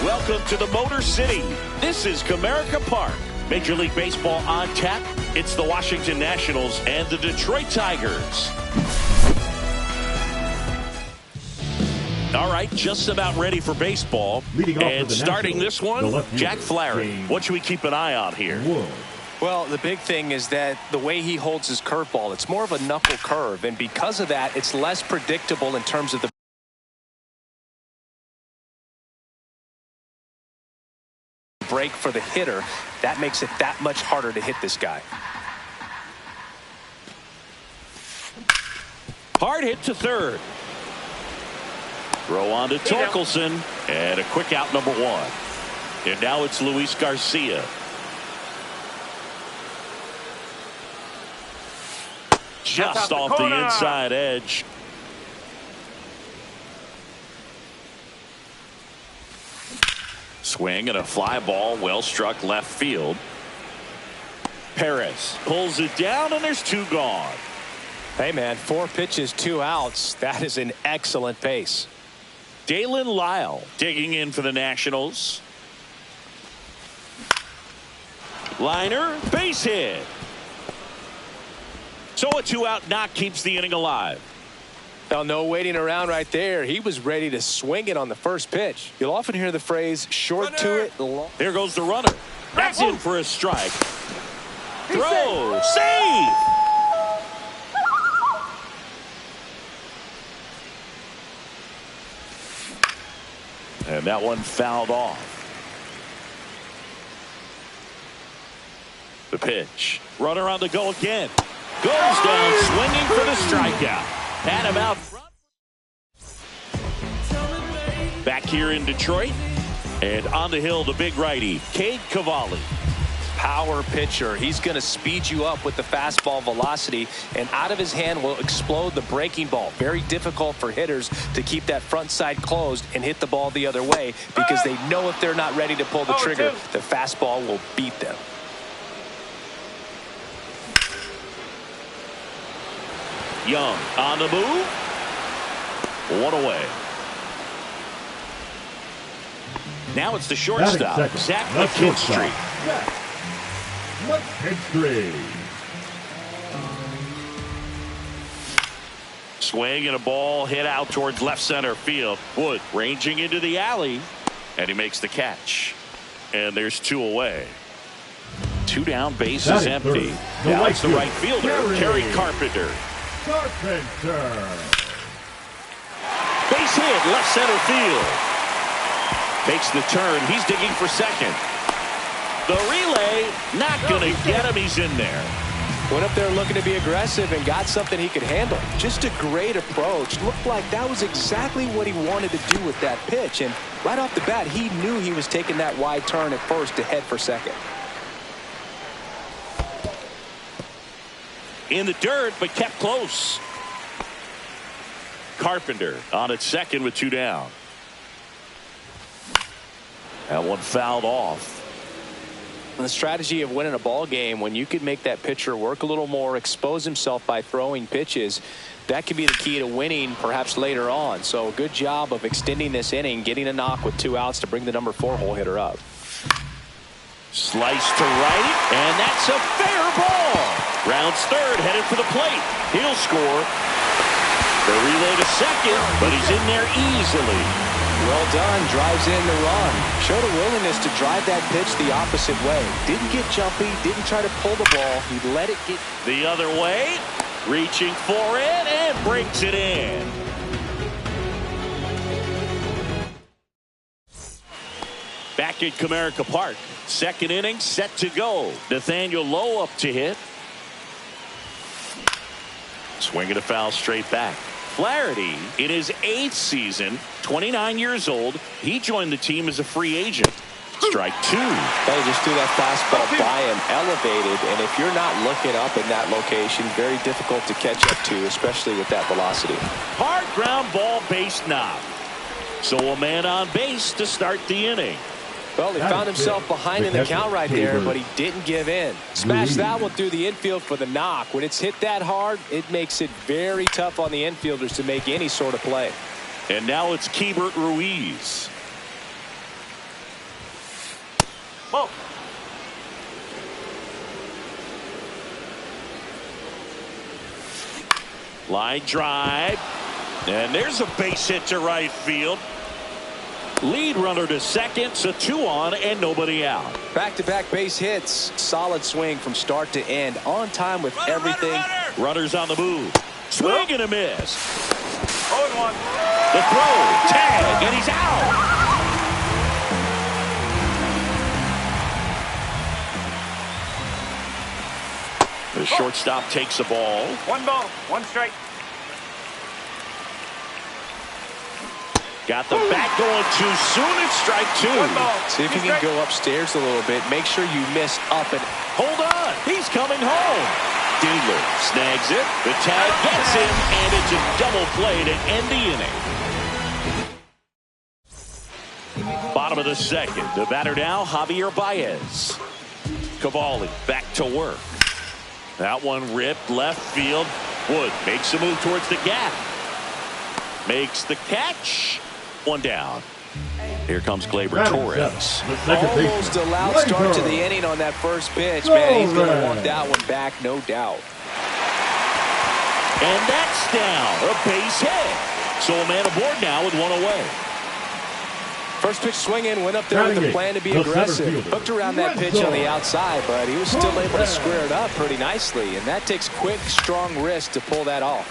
Welcome to the Motor City. This is Comerica Park. Major League Baseball on tap. It's the Washington Nationals and the Detroit Tigers. All right, just about ready for baseball. And starting this one, Jack Flaherty. What should we keep an eye on here? Well, the big thing is that the way he holds his curveball, it's more of a knuckle curve. And because of that, it's less predictable in terms of the break for the hitter. That makes it that much harder to hit this guy. Hard hit to third. Throw on to Torkelson. And a quick out, number one. And now it's Luis Garcia. Just off the inside edge. Swing and a fly ball, well struck left field. Perez pulls it down, and there's two gone. Hey man, 4 pitches, 2 outs. That is an excellent pace. Dalen Lyle digging in for the Nationals. Liner, base hit. So a 2-out knock keeps the inning alive. Now, no waiting around right there. He was ready to swing it on the first pitch. You'll often hear the phrase, short to it. There goes the runner. That's in for a strike. Throw, save. And that one fouled off. The pitch. Runner on the go again. Goes down swinging for the strikeout. Had him out front. Back here in Detroit. And on the hill, the big righty, Cade Cavalli. Power pitcher. He's going to speed you up with the fastball velocity, and out of his hand will explode the breaking ball. Very difficult for hitters to keep that front side closed and hit the ball the other way, because they know if they're not ready to pull the trigger, the fastball will beat them. Young on the move. 1 away. Now it's the shortstop, Zach McKinstry. Swing and a ball hit out towards left center field. Wood ranging into the alley, and he makes the catch. And there's 2 away. 2 down, base is empty. Now it's the right fielder, Kerry Carpenter. Base hit, left center field. Makes the turn. He's digging for second. The relay, not going to get him. He's in there. Went up there looking to be aggressive and got something he could handle. Just a great approach. Looked like that was exactly what he wanted to do with that pitch. And right off the bat, he knew he was taking that wide turn at first to head for second. In the dirt, but kept close. Carpenter on at second with 2 down. That one fouled off. The strategy of winning a ball game, when you can make that pitcher work a little more, expose himself by throwing pitches, that can be the key to winning perhaps later on. So good job of extending this inning, getting a knock with 2 outs to bring the number 4 hole hitter up. Slice to right, and that's a fair ball. Rounds third, headed for the plate. He'll score. The relay to second, but he's in there easily. Well done. Drives in the run. Showed a willingness to drive that pitch the opposite way. Didn't get jumpy. Didn't try to pull the ball. He let it get the other way. Reaching for it and breaks it in. Back at Comerica Park. Second inning set to go. Nathaniel Lowe up to hit. Swinging a foul straight back. Flaherty in his 8th season, 29 years old. He joined the team as a free agent. Strike 2. They just threw that fastball by him, elevated, and if you're not looking up in that location, very difficult to catch up to, especially with that velocity. Hard ground ball, base knock. So a man on base to start the inning. Well, he found himself behind in the count right there, but he didn't give in. Smashed that one through the infield for the knock. When it's hit that hard, it makes it very tough on the infielders to make any sort of play. And now it's Keibert Ruiz. Ball. Line drive. And there's a base hit to right field. Lead runner to second, so 2 on and nobody out. Back-to-back base hits. Solid swing from start to end. On time with everything. Runners on the move. Swing and a miss. 0-1. The throw. Tag. And he's out. The shortstop takes the ball. 1 ball, 1 strike. Got the bat going too soon. It's strike 2. 1 ball. See if you can go upstairs a little bit. Make sure you miss up and Hold on. He's coming home. Dingler snags it. The tag gets him, and it's a double play to end the inning. Bottom of the second. The batter now, Javier Baez. Cavalli back to work. That one ripped left field. Wood makes a move towards the gap. Makes the catch. 1 down. Here comes Gleyber Torres. almost a loud start to the inning on that first pitch. Man, he's going to want that one back, no doubt. And that's down. A base hit. So a man aboard now with 1 away. First pitch swing in, went up there with the plan to be aggressive. Hooked around that pitch on the outside, but he was still able to square it up pretty nicely. And that takes quick, strong wrist to pull that off.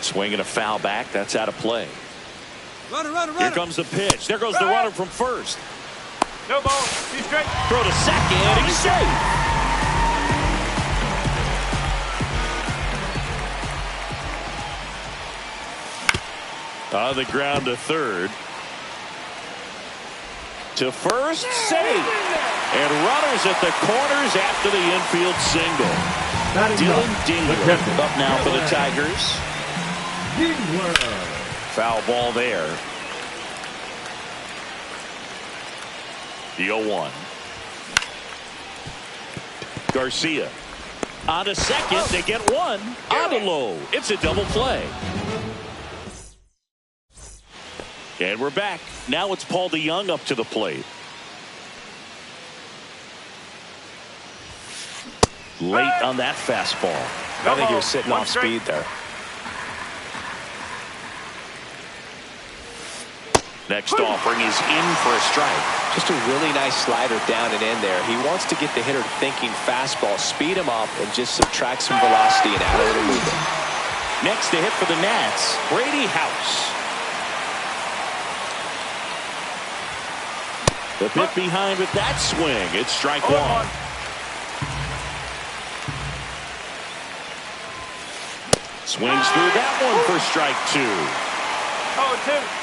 Swinging a foul back. That's out of play. Runner. Here comes the pitch. There goes the runner from first. No ball, 2 strike. Throw to second. He's safe. On the ground to third. To first, safe. And runners at the corners after the infield single. Dylan Dingler up now for the Tigers. Foul ball there. The 0-1. Garcia. On to second. They get 1. On to low. It's a double play. And we're back. Now it's Paul DeJong up to the plate. Late on that fastball. I think he was sitting off speed there. Next offering is in for a strike. Just a really nice slider down and in there. He wants to get the hitter thinking fastball, speed him up, and just subtract some velocity and add a little movement. Next to hit for the Nats, Brady House. The bit behind with that swing. It's strike 1. Swings through that one for strike 2. 0-2.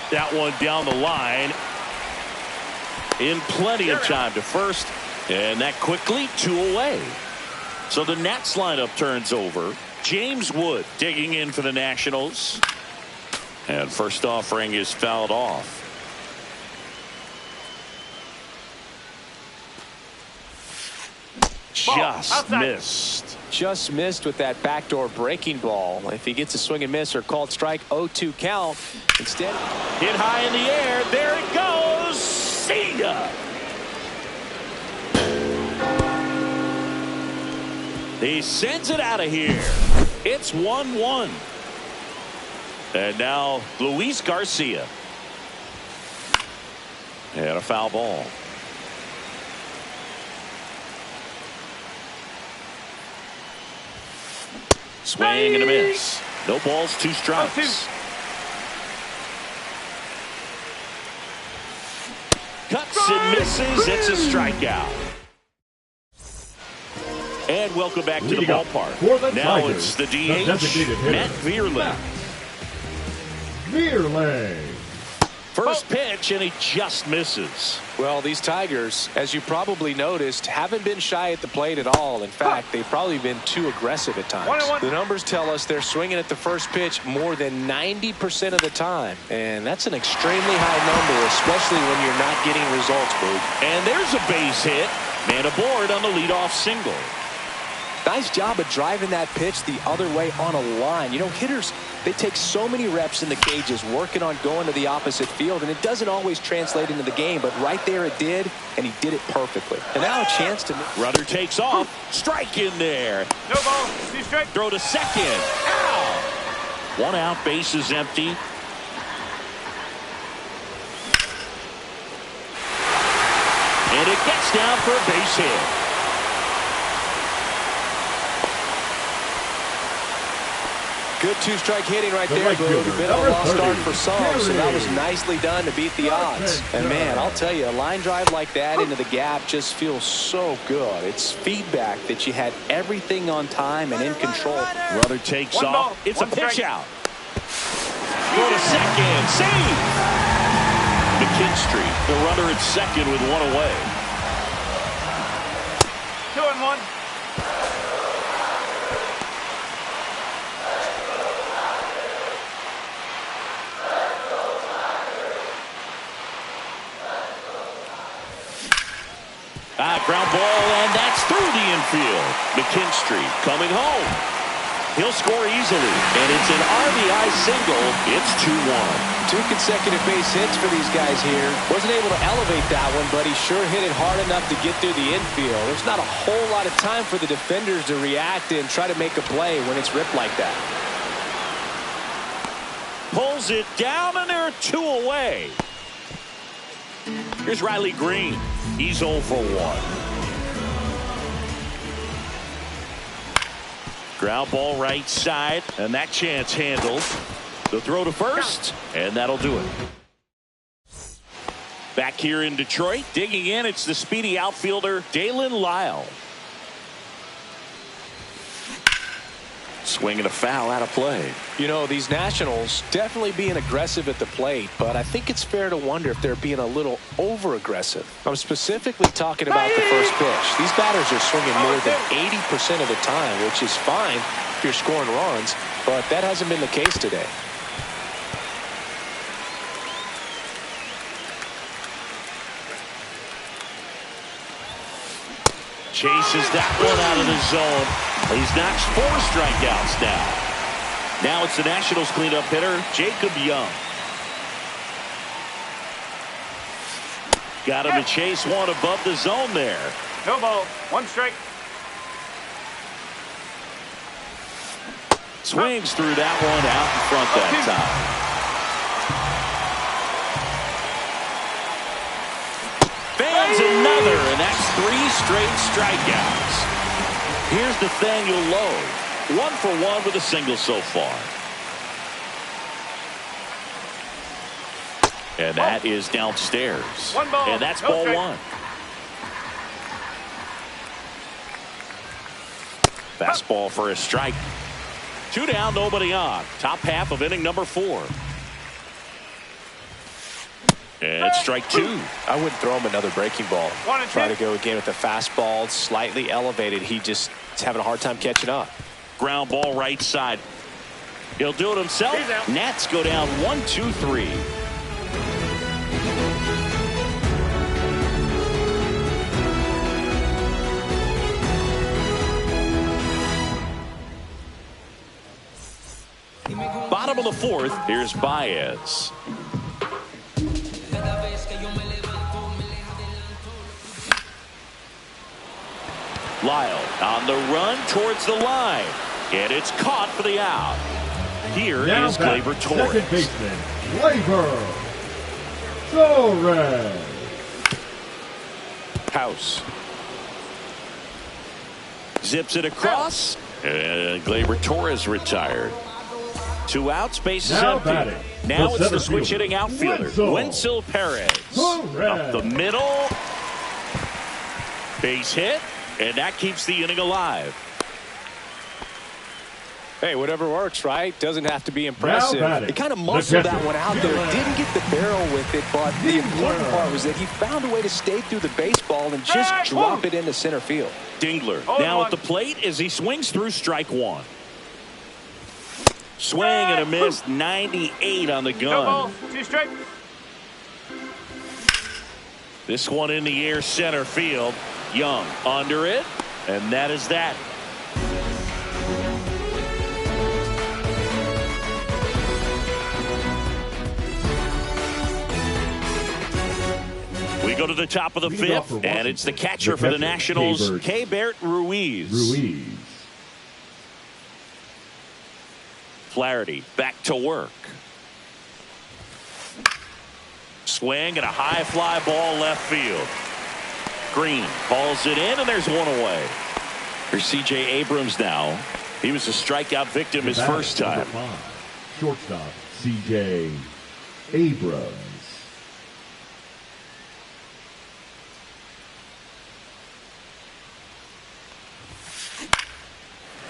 That one down the line. In plenty of time to first. And that quickly 2 away. So the Nats lineup turns over. James Wood digging in for the Nationals. And first offering is fouled off. Just missed. Just missed with that backdoor breaking ball. If he gets a swing and miss or called strike, 0-2 count. Instead, hit high in the air. There it goes. See ya. He sends it out of here. It's 1-1. And now Luis Garcia. And a foul ball. Swing and a miss. No balls, 2 strikes. Cuts and misses. It's a strikeout. And welcome back to the ballpark. Now it's the DH, Matt Vierling. First pitch, and he just misses. Well, these Tigers, as you probably noticed, haven't been shy at the plate at all. In fact, they've probably been too aggressive at times. The numbers tell us they're swinging at the first pitch more than 90% of the time. And that's an extremely high number, especially when you're not getting results, Boog. And there's a base hit. Man aboard on the leadoff single. nice job of driving that pitch the other way on a line. You know, hitters, they take so many reps in the cages working on going to the opposite field, and it doesn't always translate into the game, but right there it did, and he did it perfectly. And now a chance to... Runner takes off. Strike in there. No ball. 2 strikes. Throw to second. Ow! 1 out, base is empty. And it gets down for a base hit. Good 2-strike hitting right there, but it would have been a lost start for some, so that was nicely done to beat the odds. And man, I'll tell you, a line drive like that into the gap just feels so good. It's feedback that you had everything on time and in control. Runner takes One off. ball, It's a one pitch strike. out. Throw to second. Save! McKinstry, the runner at second with 1 away. 2-1. Ground ball, and that's through the infield. McKinstry coming home. He'll score easily, and it's an RBI single. It's 2-1. 2 consecutive base hits for these guys here. Wasn't able to elevate that one, but he sure hit it hard enough to get through the infield. There's not a whole lot of time for the defenders to react and try to make a play when it's ripped like that. Pulls it down, and there are 2 away. Here's Riley Green. He's 0 for 1. Ground ball right side, and that chance handled. The throw to first, and that'll do it. Back here in Detroit, digging in, it's the speedy outfielder, Dalen Lyle. Swinging a foul out of play. You know, these Nationals definitely being aggressive at the plate, but I think it's fair to wonder if they're being a little over-aggressive. I'm specifically talking about the first pitch. These batters are swinging more than 80% of the time, which is fine if you're scoring runs, but that hasn't been the case today. Chases that one out of the zone. He's notched 4 strikeouts now. Now it's the Nationals cleanup hitter, Jacob Young. Got him to chase one above the zone there. No ball. 1 strike. Swings through that one out in front that time. Fans another, and that's 3 straight strikeouts. Here's Nathaniel Lowe. 1 for 1 with a single so far. And that is downstairs. 1 ball. And that's No ball strike. 1. Fastball for a strike. 2 down, nobody on. Top half of inning number 4. And strike 2. I wouldn't throw him another breaking ball. 1-2. Try to go again with the fastball, slightly elevated. He just is having a hard time catching up. Ground ball right side. He'll do it himself. He's out. Nats go down 1-2-3. Bottom of the 4th, here's Baez. Lyle on the run towards the line, and it's caught for the out. Here Now is back, Gleyber Torres. second baseman, Gleyber Torres. House zips it across, and Gleyber Torres retired. 2 outs, base is Now empty. batting, Now the it's the center switch fielder, hitting outfielder, Wenzel Perez. Torres. Up the middle. Base hit, and that keeps the inning alive. Hey, whatever works, right? Doesn't have to be impressive. batting, He kind of the muscled that catcher, one out there. Didn't get the barrel with it, but the important part was that he found a way to stay through the baseball and just drop it into center field. Dingler Hold now on. at the plate as he swings through strike 1. Swing and a miss, 98 on the No gun. ball. 2 strike. This one in the air center field. Young under it, and that is that. go to the top of the fifth, and it's the catcher for the Nationals, Keibert Ruiz. Flaherty back to work. Swing and a high fly ball left field. Green calls it in, and there's one away. Here's C.J. Abrams now. He was a strikeout victim his first time. Shortstop C.J. Abrams.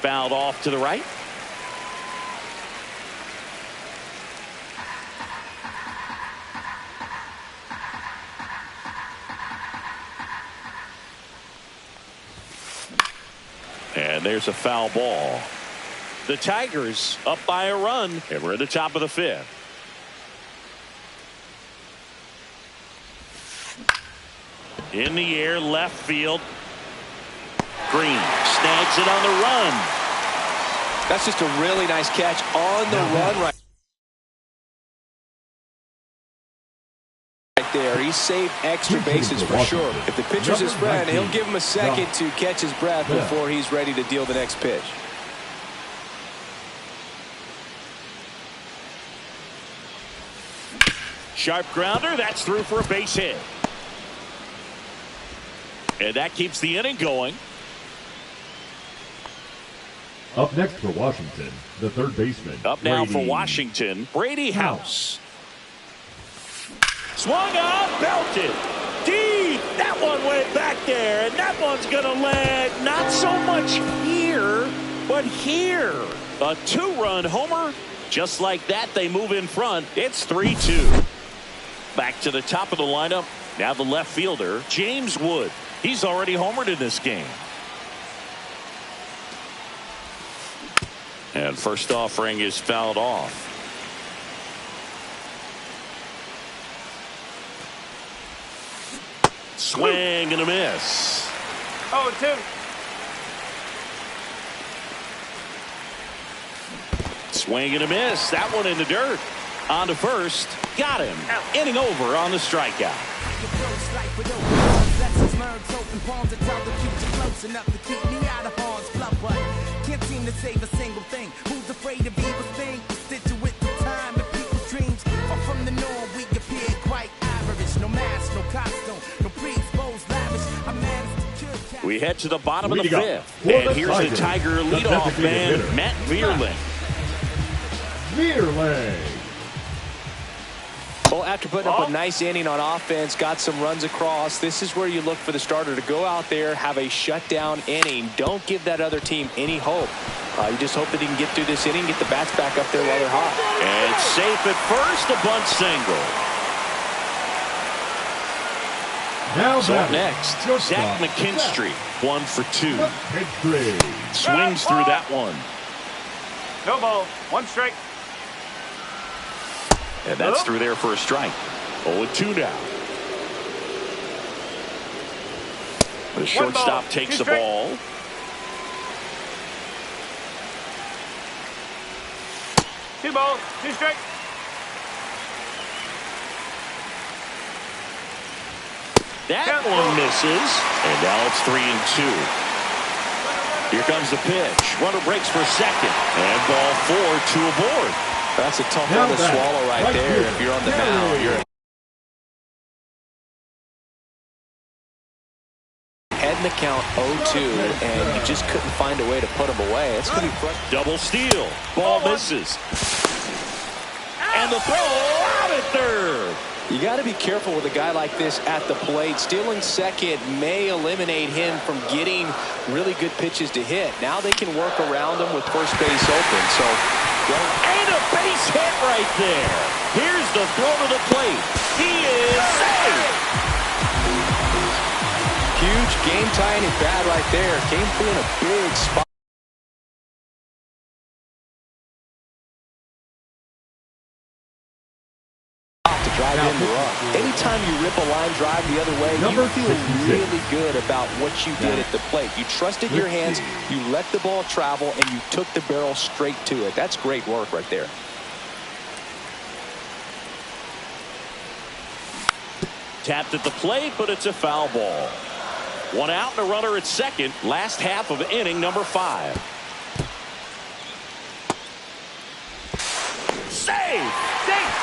Fouled off to the right. And there's a foul ball. The Tigers up by a run, and we're at the top of the fifth. In the air, left field. Green snags it on the run. That's just a really nice catch on the run right there. He saved extra bases for sure. If the pitcher's his friend, he'll give him a second to catch his breath before he's ready to deal the next pitch. Sharp grounder, that's through for a base hit. And that keeps the inning going. Up next for Washington, the third baseman. Up now for Washington, Brady House. Swung on, belted. Deep. That one went back there, and that one's going to land not so much here, but here. A two-run homer. Just like that, they move in front. It's 3-2. Back to the top of the lineup. Now the left fielder, James Wood. He's already homered in this game. And first offering is fouled off. Swing and a miss. 0-2. Swing and a miss. That one in the dirt. On to first. Got him. Inning over on the strikeout. Can't seem to save a single thing. Who's afraid of evil thing? Constituent to time and people's dreams. Or from the norm, we appear quite average. No mask, no costume, no pre-exposed lavish. I managed to cure. We head to the bottom of the fifth. And here's the Tiger leadoff man, Matt Vierling. Well, after putting up a nice inning on offense, got some runs across, this is where you look for the starter to go out there, have a shutdown inning. Don't give that other team any hope. You just hope that he can get through this inning, get the bats back up there while they're hot. And safe at first, a bunt single. Now so up next, Zach McKinstry, 1 for 2. Swings through that one. No ball. 1 strike. And that's through there for a strike. 0-2 now. The shortstop takes the ball. Two balls, 2 strikes. That one misses. And now it's 3-2. Here comes the pitch. Runner breaks for second. And ball 4, 2 aboard. That's a tough one to swallow right there. If you're on the mound, you're heading the count 0-2, and you just couldn't find a way to put him away. It's going to be frustrating. Double steal. Ball misses. And the throw out at third. You got to be careful with a guy like this at the plate. Stealing second may eliminate him from getting really good pitches to hit. Now they can work around him with first base open. So, and a base hit right there. Here's the throw to the plate. He is safe. Huge game-tying at bat right there. Came through in a big spot. Drive in the run. Anytime you rip a line drive the other way, you feel really good about what you did at the plate. You trusted your hands, you let the ball travel, and you took the barrel straight to it. That's great work right there. tapped at the plate, but it's a foul ball. One out and a runner at second. Last half of inning number 5. Save! Safe.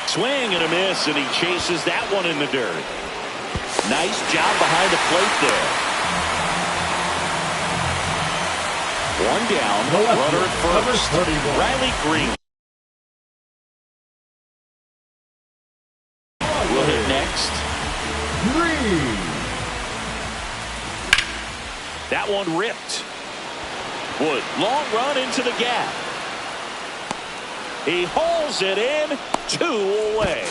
Swing and a miss, and he chases that one in the dirt. Nice job behind the plate there. One down, runner at first. Riley Green will hit next. Green. That one ripped. Wood, long run into the gap. He hauls it in, 2 away.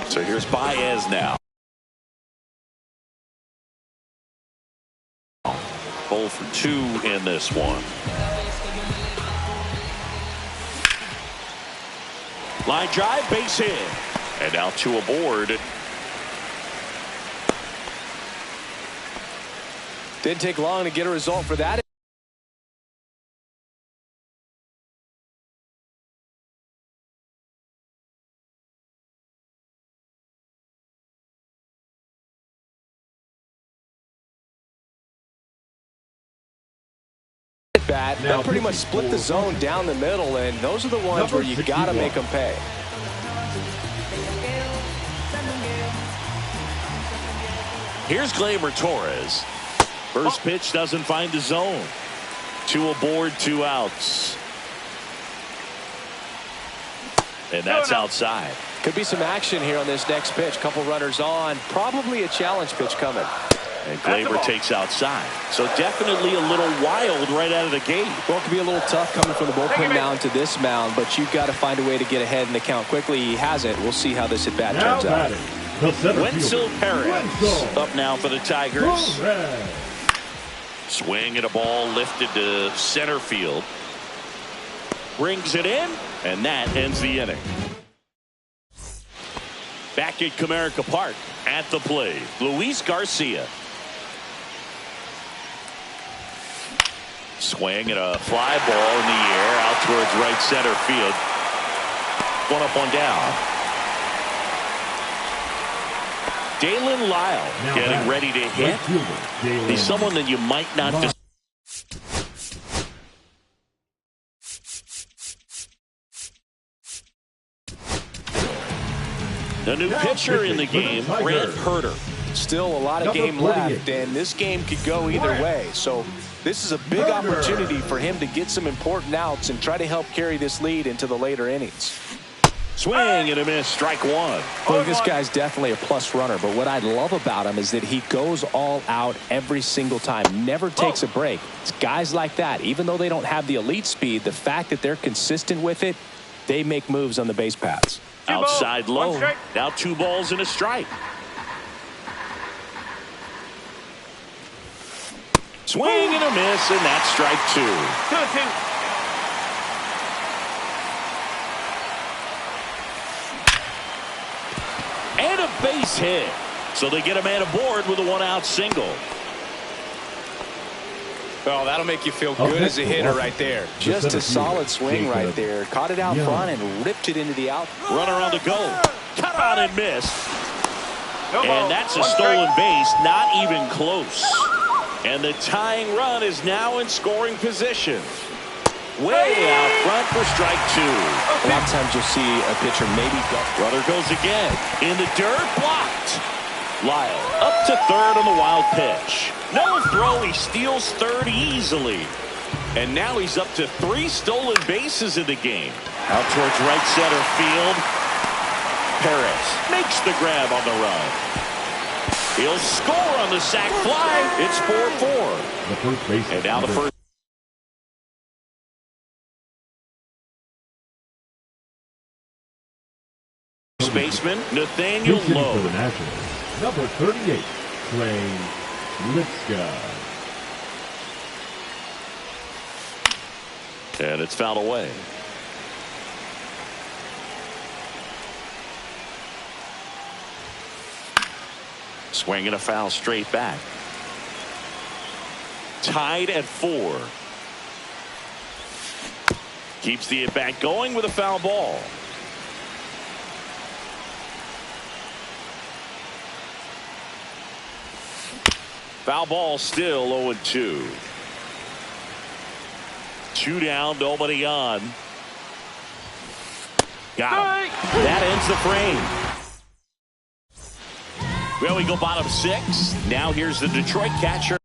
So here's Baez now. 0 for 2 in this one. Line drive, base hit. And now 2 aboard. Didn't take long to get a result for that. That pretty much split the zone down the middle, and those are the ones where you got to make them pay. Here's Gleyber Torres. First pitch doesn't find the zone. 2 aboard, 2 outs. And that's outside. Could be some action here on this next pitch. Couple runners on. Probably a challenge pitch coming. And Gleyber takes outside. So definitely a little wild right out of the gate. Well, it could be a little tough coming from the bullpen mound to this mound, but you've got to find a way to get ahead in the count quickly. He hasn't. We'll see how this at-bat turns out. Wenzel Perez up now for the Tigers. Swing and a ball lifted to center field. Brings it in, and that ends the inning. Back at Comerica Park at the plate, Luis Garcia. Swing and a fly ball in the air out towards right center field. 1 up, 1 down. Dalen Lyle now getting ready to hit. He's someone that you might not just. The new pitcher in the game, Brant Hurter. Still a lot of game left, and this game could go either way. So this is a big opportunity for him to get some important outs and try to help carry this lead into the later innings. Swing and a miss, strike 1. Look, this guy's definitely a plus runner, but what I love about him is that he goes all out every single time, never takes a break. It's guys like that, even though they don't have the elite speed, the fact that they're consistent with it, they make moves on the base paths. Outside low, now 2 balls and a strike. Swing and a miss, and that's strike 2. 2-2. And a base hit. So they get a man aboard with a 1-out single. Well, that'll make you feel good as a hitter right there. Just a solid swing right there. Caught it out front and ripped it into the out. Runner on the go. Cut on and missed. And that's a stolen base. Not even close. And the tying run is now in scoring position. Way out front for strike 2. A lot of times you'll see a pitcher maybe go. Runner goes again. In the dirt, blocked. Lyle up to third on the wild pitch. No throw, he steals third easily. And now he's up to 3 stolen bases in the game. Out towards right center field. Perez makes the grab on the run. He'll score on the sac fly. It's 4-4. The first base. And now the first. Baseman Nathaniel Lowe. For the Nationals, number 38, Trey Lipska. And it's fouled away. Swinging a foul straight back. Tied at 4. Keeps the at-bat going with a foul ball. Foul ball, still 0-2. 2 down, nobody on. Got him. That ends the frame. Well, we go bottom 6. Now here's the Detroit catcher.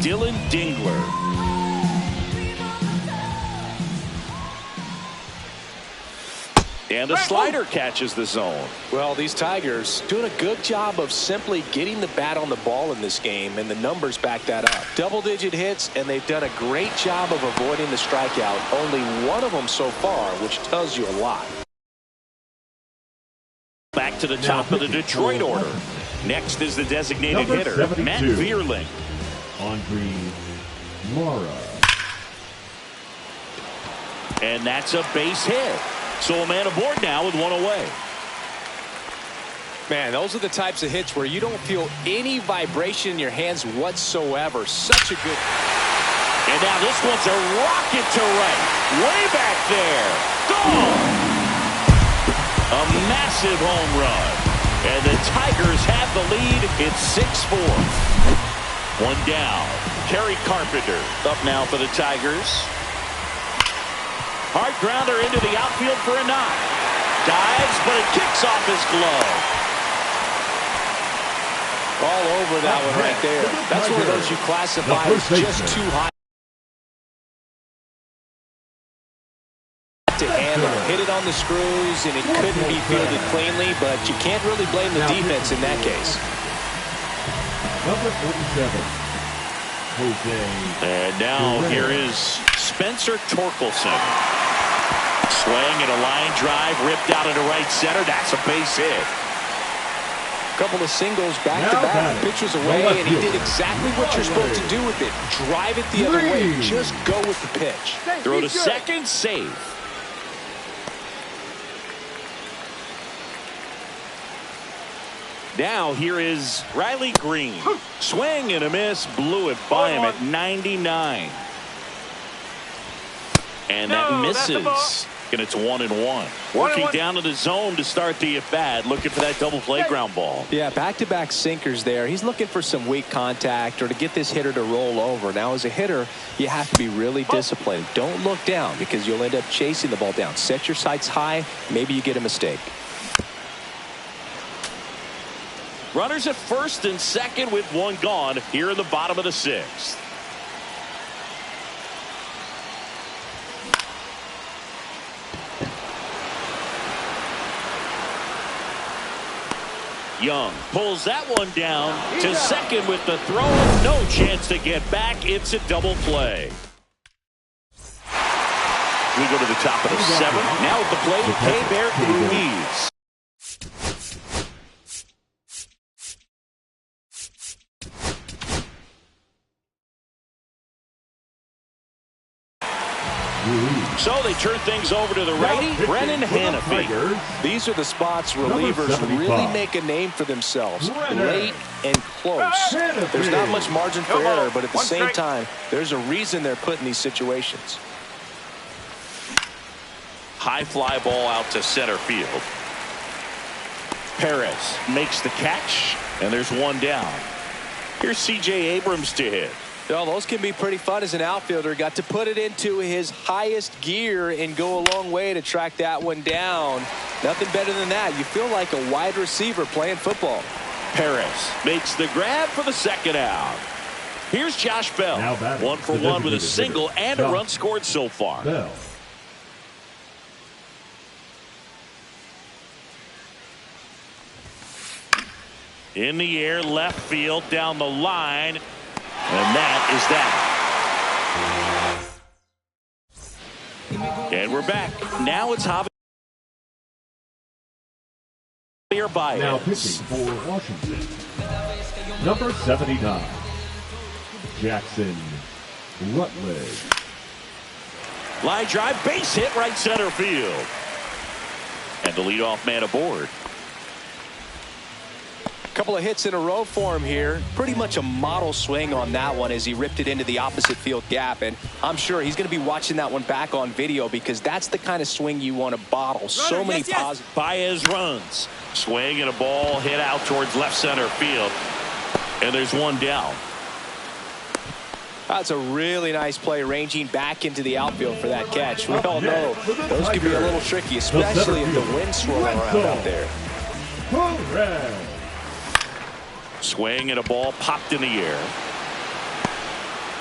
Dylan Dingler. And the slider catches the zone. Well, these Tigers doing a good job of simply getting the bat on the ball in this game, and the numbers back that up. Double-digit hits, and they've done a great job of avoiding the strikeout. Only one of them so far, which tells you a lot. Back to the top of the Detroit order. Next is the designated hitter, 72. Matt Vierling. Andre Mara. And that's a base hit. So a man aboard now with 1 away. Man, those are the types of hits where you don't feel any vibration in your hands whatsoever. Such a good. And now this one's a rocket to right. Way back there. Gone! A massive home run. And the Tigers have the lead. It's 6-4. 1 down. Kerry Carpenter up now for the Tigers. Hard grounder into the outfield for a knock. Dives, but it kicks off his glove. All over that one right there. That's one of those you classify as just too high to handle. Hit it on the screws, and it couldn't be fielded cleanly, but you can't really blame the defense in that case. Number 47. Jose. And now here is Spencer Torkelson. Swing and a line drive ripped out into right center. That's a base hit. A couple of singles back-to-back. Pitch was away, and he did exactly what you're supposed to do with it. Drive it the other way. Just go with the pitch. Throw to second, safe. Now here is Riley Green. Swing and a miss. Blew it by him at 99. And that misses. And it's 1-1. Working down to the zone to start the at-bat, looking for that double play ground ball. Yeah, back-to-back sinkers there. He's looking for some weak contact or to get this hitter to roll over. Now, as a hitter, you have to be really disciplined. Don't look down because you'll end up chasing the ball down. Set your sights high. Maybe you get a mistake. Runners at first and second with 1 gone here in the bottom of the 6th. Young pulls that one down to second with the throw. No chance to get back. It's a double play. We go to the top of the 7th. Now at the plate, Keibert Ruiz. So they turn things over to the righty, Brennan Hanafy. These are the spots relievers really make a name for themselves. Late and close. There's not much margin for error, but at the same time, there's a reason they're put in these situations. High fly ball out to center field. Perez makes the catch, and there's 1 down. Here's C.J. Abrams to hit. Well, those can be pretty fun as an outfielder. Got to put it into his highest gear and go a long way to track that one down. Nothing better than that. You feel like a wide receiver playing football. Perez makes the grab for the second out. Here's Josh Bell. 1 for 1 with a single and a run scored so far. Bell. In the air, left field, down the line. And that is that. And we're back. Now it's Javier Baez. Now pitching for Washington. Number 79. Jackson Rutledge. Line drive, base hit, right center field. And the leadoff man aboard. Couple of hits in a row for him here. Pretty much a model swing on that one as he ripped it into the opposite field gap. And I'm sure he's going to be watching that one back on video because that's the kind of swing you want to bottle. So many positives. Baez runs. Swing and a ball hit out towards left center field. And there's one down. That's a really nice play, ranging back into the outfield for that catch. We all know those can be a little tricky, especially if the wind's swirling around out there. Swing and a ball popped in the air.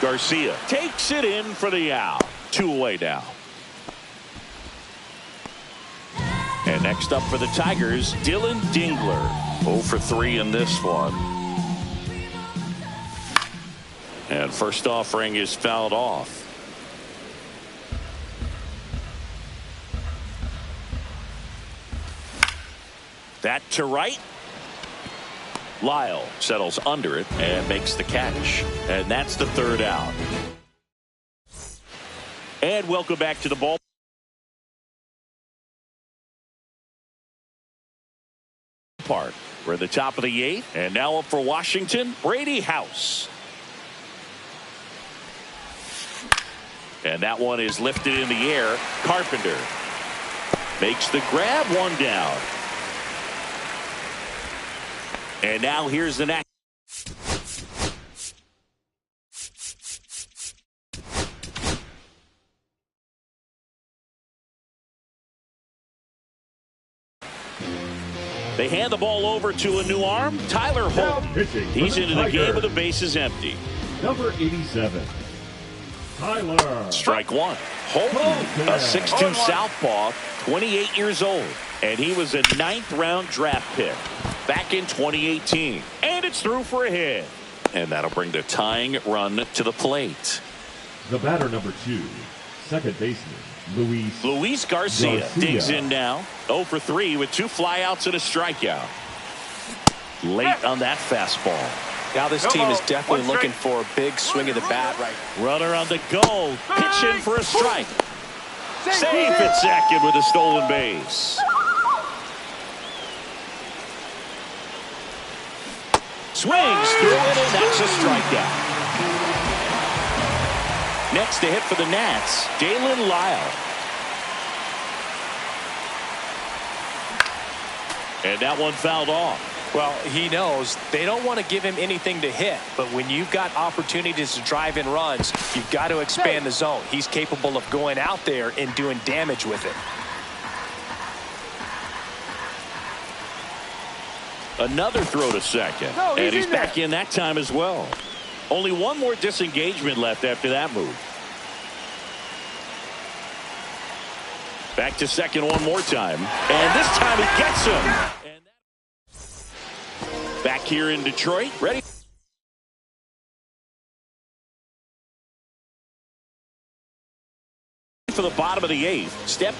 Garcia takes it in for the out. 2 away now. And next up for the Tigers, Dylan Dingler. 0 for 3 in this one. And first offering is fouled off. That to right. Lyle settles under it and makes the catch. And that's the 3rd out. And welcome back to the ball park. We're at the top of the 8th. And now up for Washington, Brady House. And that one is lifted in the air. Carpenter makes the grab, 1 down. And now here's the next. They hand the ball over to a new arm, Tyler Holt. He's into the game with the bases empty. Number 87, Tyler. Strike 1. Holt, a 6'2 southpaw, 28 years old. And he was a 9th round draft pick back in 2018. And it's through for a hit. And that'll bring the tying run to the plate. The batter, number 2, second baseman, Luis Garcia digs in now. 0 for 3 with 2 flyouts and a strikeout. Late on that fastball. Now this team is definitely looking for a big swing of the bat right. Runner on the go. Pitch in for a strike. Safe at second with a stolen base. Swings through it, and that's a strikeout. Next to hit for the Nats, Dalen Lyle. And that one fouled off. Well, he knows they don't want to give him anything to hit, but when you've got opportunities to drive in runs, you've got to expand the zone. He's capable of going out there and doing damage with it. Another throw to second. And he's back in that time as well. Only one more disengagement left after that move. Back to second one more time. And this time he gets him. Back here in Detroit. Ready for the bottom of the 8th. Step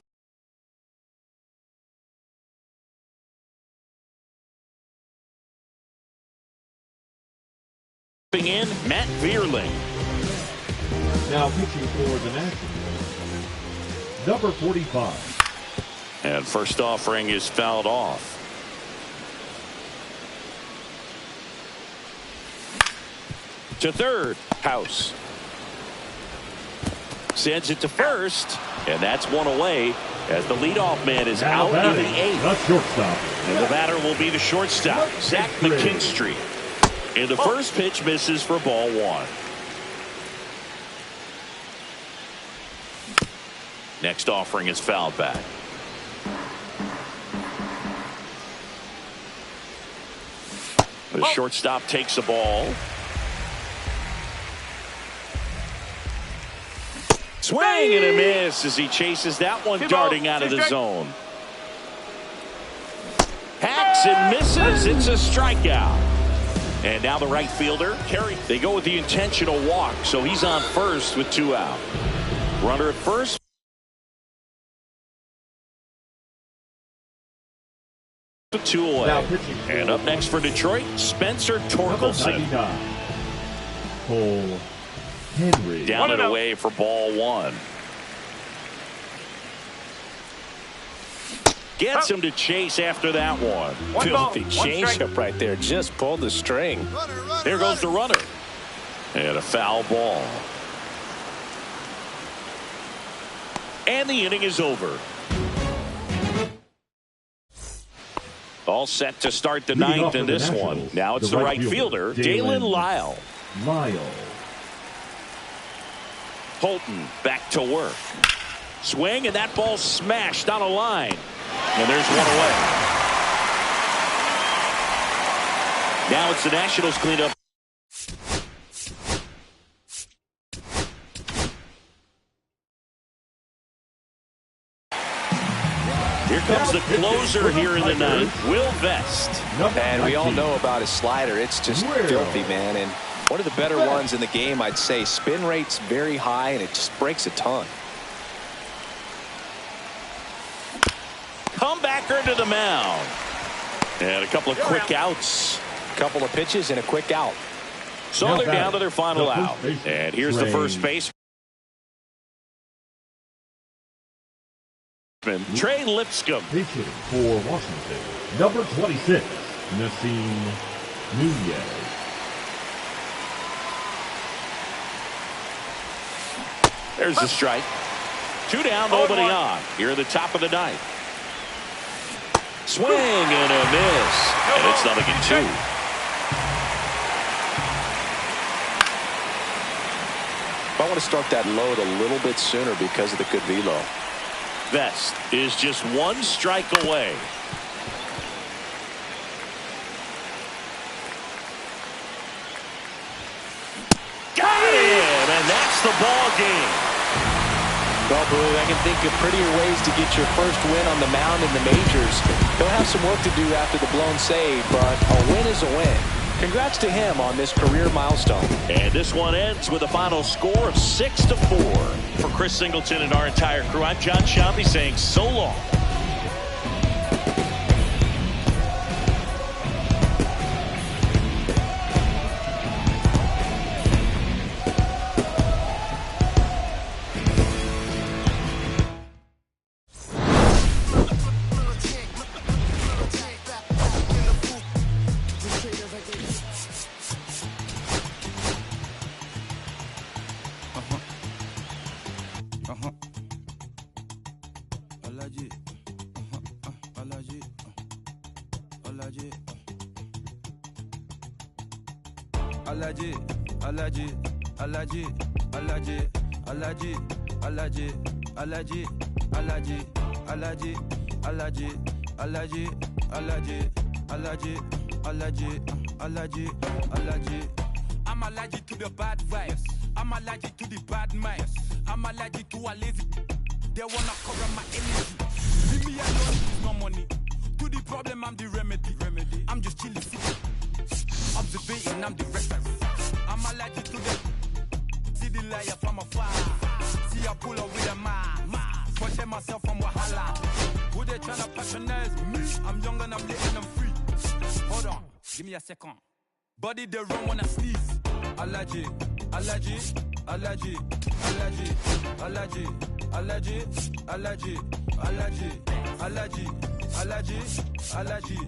in, Matt Vierling. Now pitching for the Nationals, number 45. And first offering is fouled off. To third, House. Sends it to first, and that's 1 away as the leadoff man is now out in the 8th. The shortstop. And the batter will be the shortstop, Zach McKinstry. And the first pitch misses for ball 1. Next offering is fouled back. The shortstop takes the ball. Swing and a miss as he chases that one darting out of the zone. Hacks and misses. It's a strikeout. And now the right fielder, Kerry. They go with the intentional walk, so he's on first with 2 out. Runner at first. To 2 away. And up next for Detroit, Spencer Torkelson. Cole Henry. Down and away for ball 1. Gets him to chase after that one. One ball, Filthy one strike. changeup right there. Just pulled the string. There goes the runner. And a foul ball. And the inning is over. All set to start the Leading ninth off in for the this Nationals, one. Now it's the right fielder, Dalen Lyle. Holton back to work. Swing, and that ball smashed on a line. And there's one away. Now it's the Nationals cleanup. Here comes the closer here in the ninth, Will Vest. And we all know about his slider. It's just filthy, man. And one of the better ones in the game, I'd say. Spin rate's very high, and it just breaks a ton. Comebacker to the mound. And a couple of quick outs. Couple of pitches and a quick out. So they're down to their final out. And here's the first base. Trey Lipscomb. Pitching for Washington, number 26, Nassim Nunez. There's the strike. 2 down, nobody on. Here in the top of the ninth. Swing and a miss. And it's 0-2. I want to start that load a little bit sooner because of the good velo. Vest is just 1 strike away. Got him, and that's the ball game. Well, Blue, I can think of prettier ways to get your first win on the mound in the majors. He'll have some work to do after the blown save, but a win is a win. Congrats to him on this career milestone. And this one ends with a final score of 6-4. For Chris Singleton and our entire crew, I'm John Sciambi saying so long. I'm allergic to the bad vibes. I'm allergic to the bad minds. I'm allergic to a lazy. They wanna cover my energy. Leave me alone, it's no money. To the problem, I'm the remedy. I'm just chilling, observating, I'm the reference. I'm allergic to the. See the liar from afar. See I pull up with a mask. Protect myself from Wahala. Who they tryna patronize me? I'm young and I'm lit and I'm free. Hold on, give me a second. Body they run when I sneeze. Allergy, allergy, allergy, allergy, allergy, allergy, allergy, allergy, allergy, allergy, allergy, allergy,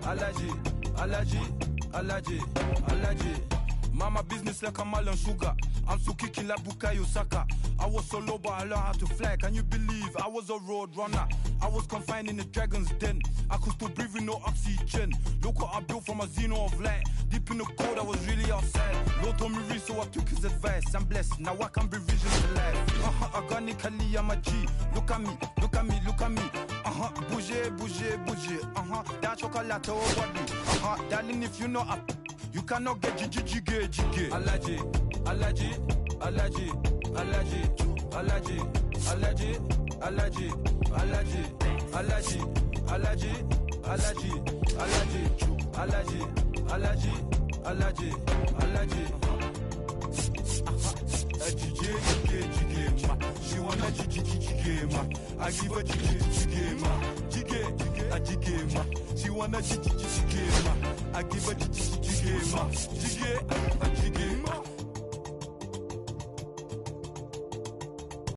allergy, allergy, allergy, allergy. Mama business like a melon sugar. I'm so kicking like Bukayo Saka. I was so low but I learned how to fly. Can you believe I was a road runner? I was confined in the dragon's den. I could still breathe with no oxygen. Look what I built from a xeno of light. Deep in the cold I was really outside. Lord told me read so I took his advice. I'm blessed, now I can be vision to life. Organically I'm a G. Look at me, look at me, look at me. Bouger, bouger, bouger. That chocolate over body. Darling if you know up. You cannot get jiggy. Allergy, allergy, allergy, allergy, allergy, allergy, allergy, allergy, allergy, allergy, allergy, allergy, allergy, allergy, allergy. She wanna jiggy, I give her jiggy, she wanna jiggy, I give her jiggy,